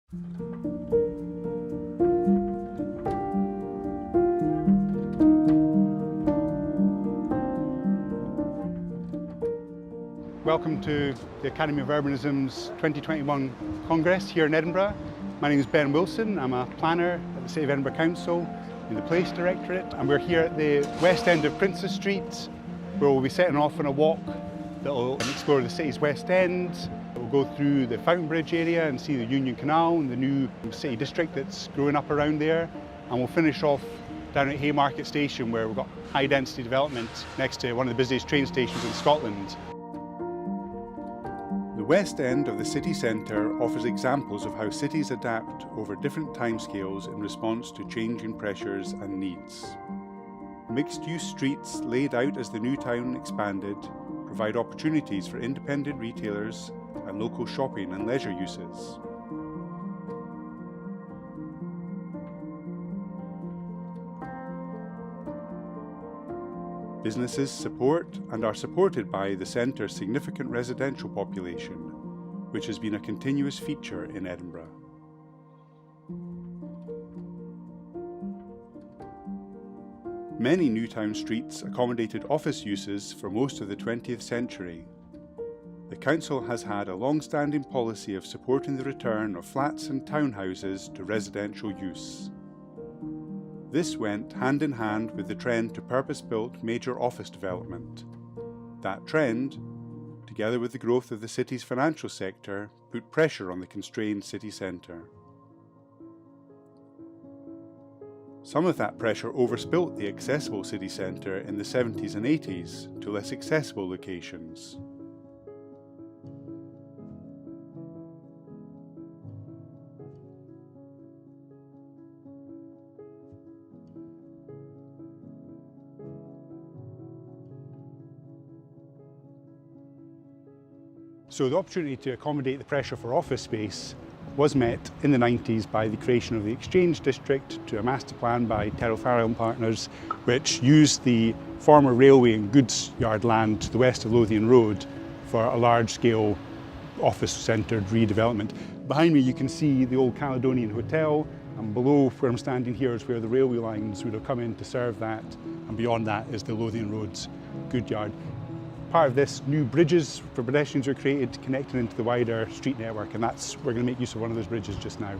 Welcome to the Academy of Urbanism's 2021 Congress here in Edinburgh. My name is Ben Wilson. I'm a planner at the City of Edinburgh Council in the Place Directorate, and we're here at the west end of Princes Street, where we'll be setting off on a walk that will explore the city's west end. We'll go through the Fountainbridge area and see the Union Canal and the new city district that's growing up around there, and we'll finish off down at Haymarket station, where we've got high density development next to one of the busiest train stations in Scotland. The west end of the city centre offers examples of how cities adapt over different timescales in response to changing pressures and needs. Mixed-use streets laid out as the new town expanded provide opportunities for independent retailers and local shopping and leisure uses. Businesses support and are supported by the centre's significant residential population, which has been a continuous feature in Edinburgh. Many new town streets accommodated office uses for most of the 20th century. The council has had a long-standing policy of supporting the return of flats and townhouses to residential use. This went hand in hand with the trend to purpose-built major office development. That trend, together with the growth of the city's financial sector, put pressure on the constrained city centre. Some of that pressure overspilt the accessible city centre in the 70s and 80s to less accessible locations. So the opportunity to accommodate the pressure for office space was met in the 90s by the creation of the Exchange District to a master plan by Terrell Farrell and Partners, which used the former railway and goods yard land to the west of Lothian Road for a large-scale office-centred redevelopment. Behind me you can see the old Caledonian Hotel, and below where I'm standing here is where the railway lines would have come in to serve that, and beyond that is the Lothian Road's goods yard. Part of this, new bridges for pedestrians were created connecting into the wider street network, and we're going to make use of one of those bridges just now.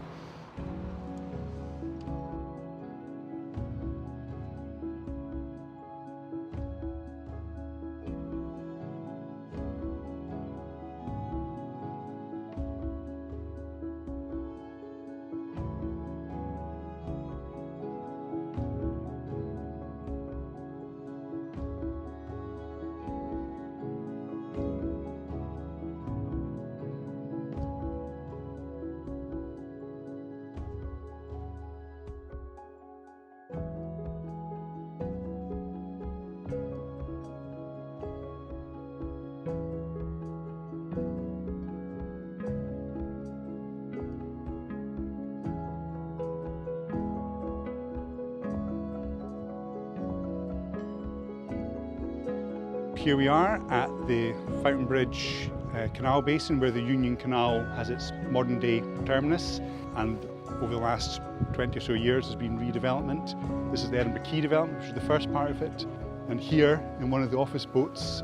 Here we are at the Fountainbridge Canal Basin, where the Union Canal has its modern day terminus, and over the last 20 or so years has been redevelopment. This is the Edinburgh Quay development, which is the first part of it, and here in one of the office boats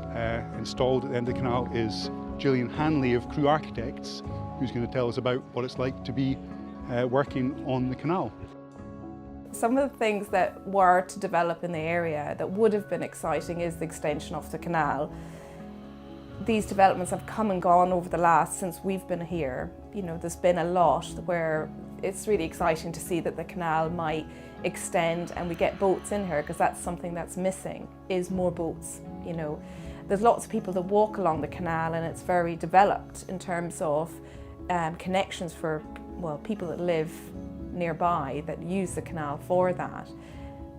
installed at the end of the canal is Gillian Hanley of Crew Architects, who's going to tell us about what it's like to be working on the canal. Some of the things that were to develop in the area that would have been exciting is the extension of the canal. These developments have come and gone over the last, since we've been here. You know, there's been a lot where it's really exciting to see that the canal might extend and we get boats in here, because that's something that's missing, is more boats. You know, there's lots of people that walk along the canal, and it's very developed in terms of connections for, well, people that live nearby that use the canal for that.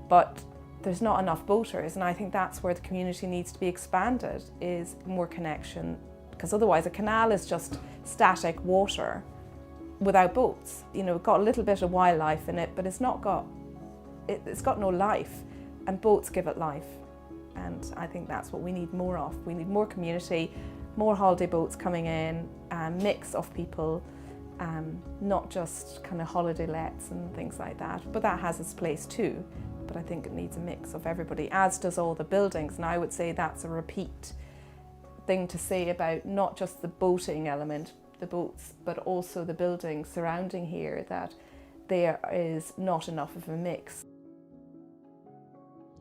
But there's not enough boaters, and I think that's where the community needs to be expanded, is more connection, because otherwise a canal is just static water without boats. You know, it's got a little bit of wildlife in it, but it's got no life, and boats give it life. And I think that's what we need more of. We need more community, more holiday boats coming in, a mix of people, not just kind of holiday lets and things like that, but that has its place too. But I think it needs a mix of everybody, as does all the buildings. And I would say that's a repeat thing to say about not just the boating element, the boats, but also the buildings surrounding here, that there is not enough of a mix.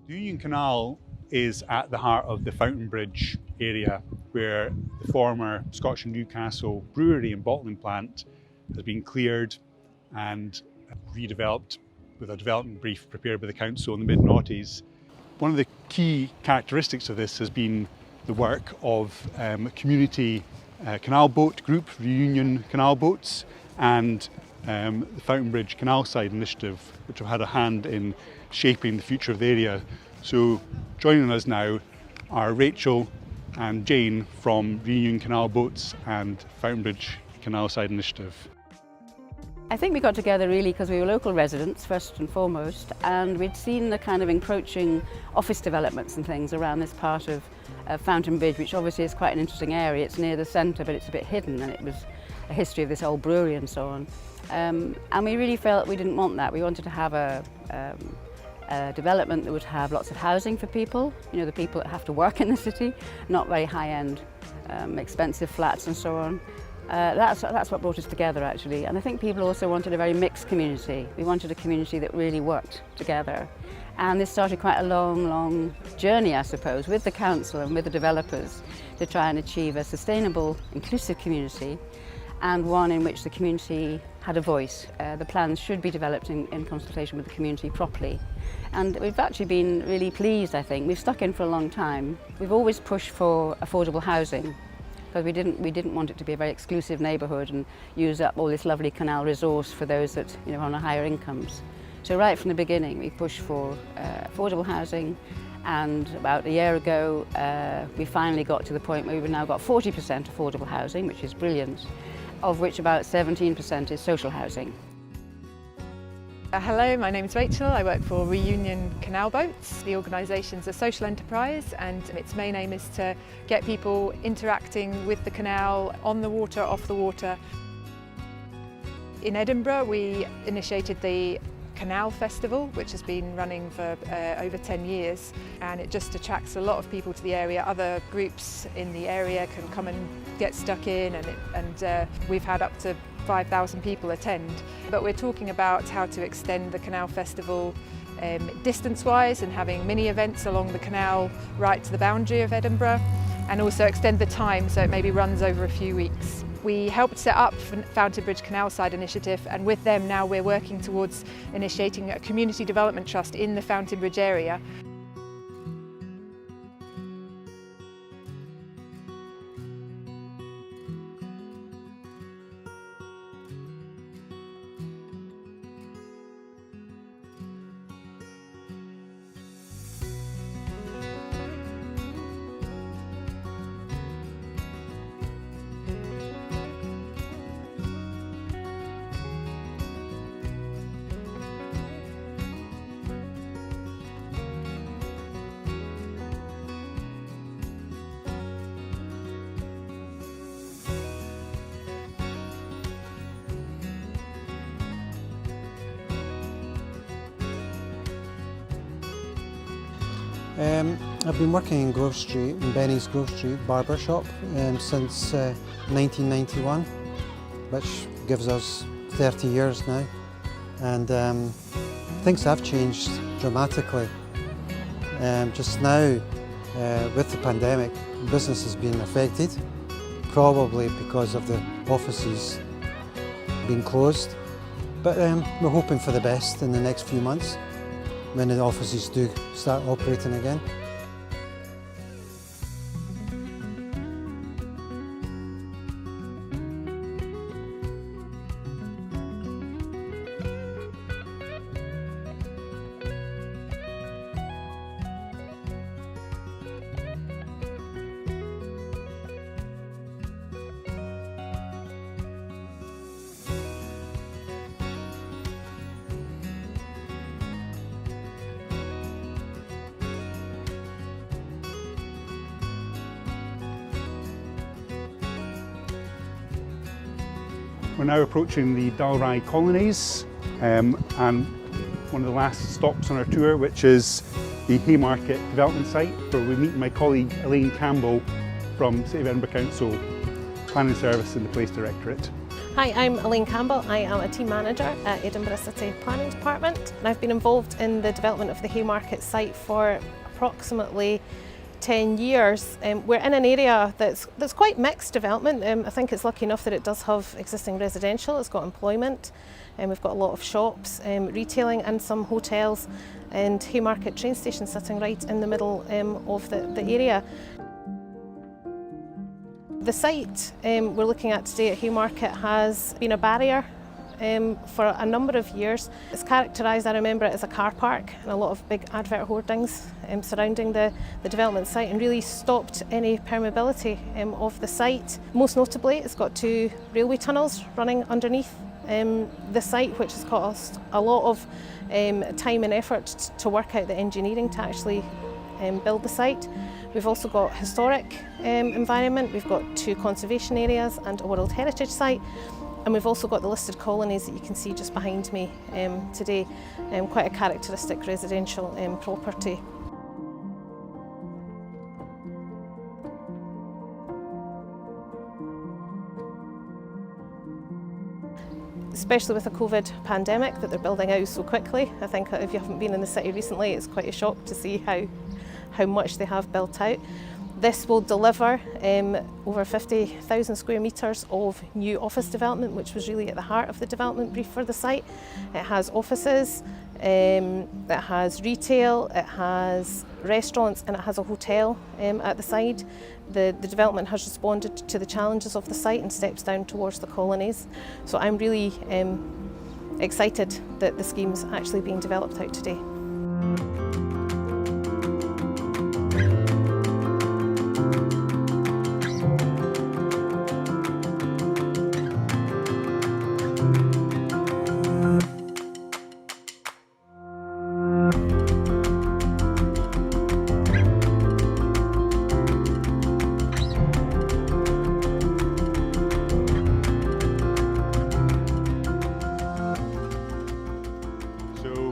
The Union Canal is at the heart of the Fountainbridge area, where the former Scotch and Newcastle brewery and bottling plant has been cleared and redeveloped with a development brief prepared by the council in the mid-noughties. One of the key characteristics of this has been the work of a community canal boat group, Reunion Canal Boats, and the Fountainbridge Canal Side Initiative, which have had a hand in shaping the future of the area. So joining us now are Rachel and Jane from Reunion Canal Boats and Fountainbridge Canal Side Initiative. I think we got together really because we were local residents first and foremost, and we'd seen the kind of encroaching office developments and things around this part of Fountainbridge, which obviously is quite an interesting area. It's near the centre, but it's a bit hidden, and it was a history of this old brewery and so on. And we really felt we didn't want that. We wanted to have a development that would have lots of housing for people, you know, the people that have to work in the city, not very high-end, expensive flats and so on. That's what brought us together actually, and I think people also wanted a very mixed community. We wanted a community that really worked together, and this started quite a long journey, I suppose, with the council and with the developers to try and achieve a sustainable, inclusive community, and one in which the community had a voice. The plans should be developed in consultation with the community properly, and we've actually been really pleased. I think we've stuck in for a long time. We've always pushed for affordable housing, because we didn't want it to be a very exclusive neighbourhood and use up all this lovely canal resource for those that, you know, are on higher incomes. So right from the beginning we pushed for affordable housing, and about a year ago we finally got to the point where we've now got 40% affordable housing, which is brilliant, of which about 17% is social housing. Hello, my name is Rachel. I work for Reunion Canal Boats. The organisation's a social enterprise, and its main aim is to get people interacting with the canal, on the water, off the water. In Edinburgh we initiated the Canal Festival, which has been running for over 10 years, and it just attracts a lot of people to the area. Other groups in the area can come and get stuck in, and we've had up to 5,000 people attend. But we're talking about how to extend the Canal Festival distance-wise, and having mini events along the canal right to the boundary of Edinburgh, and also extend the time so it maybe runs over a few weeks. We helped set up Fountainbridge Canal Side Initiative, and with them now we're working towards initiating a community development trust in the Fountainbridge area. I've been working in Grove Street, in Benny's Grove Street barber shop since 1991, which gives us 30 years now, and things have changed dramatically. Just now, with the pandemic, business has been affected, probably because of the offices being closed, but we're hoping for the best in the next few months when the offices do start operating again. We're now approaching the Dalry colonies and one of the last stops on our tour, which is the Haymarket development site, where we meet my colleague Elaine Campbell from City of Edinburgh Council Planning Service and the Place Directorate. Hi, I'm Elaine Campbell. I am a team manager at Edinburgh City Planning Department, and I've been involved in the development of the Haymarket site for approximately 10 years. We're in an area that's quite mixed development. I think it's lucky enough that it does have existing residential, it's got employment, and we've got a lot of shops, retailing and some hotels, and Haymarket train station sitting right in the middle of the area. The site we're looking at today at Haymarket has been a barrier for a number of years. It's characterised, I remember it, as a car park and a lot of big advert hoardings surrounding the development site, and really stopped any permeability of the site. Most notably, it's got 2 railway tunnels running underneath the site, which has cost a lot of time and effort to work out the engineering to actually build the site. We've also got historic environment, we've got 2 conservation areas and a World Heritage Site, and we've also got the listed colonies that you can see just behind me today, quite a characteristic residential property. Especially with the COVID pandemic that they're building out so quickly. I think if you haven't been in the city recently, it's quite a shock to see how much they have built out. This will deliver over 50,000 square metres of new office development, which was really at the heart of the development brief for the site. It has offices, it has retail, it has restaurants, and it has a hotel at the side. The development has responded to the challenges of the site and steps down towards the colonies. So I'm really excited that the scheme's actually being developed out today.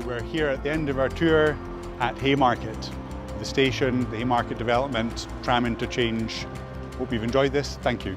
We're here at the end of our tour at Haymarket, the station, the Haymarket development, tram interchange. Hope you've enjoyed this. Thank you.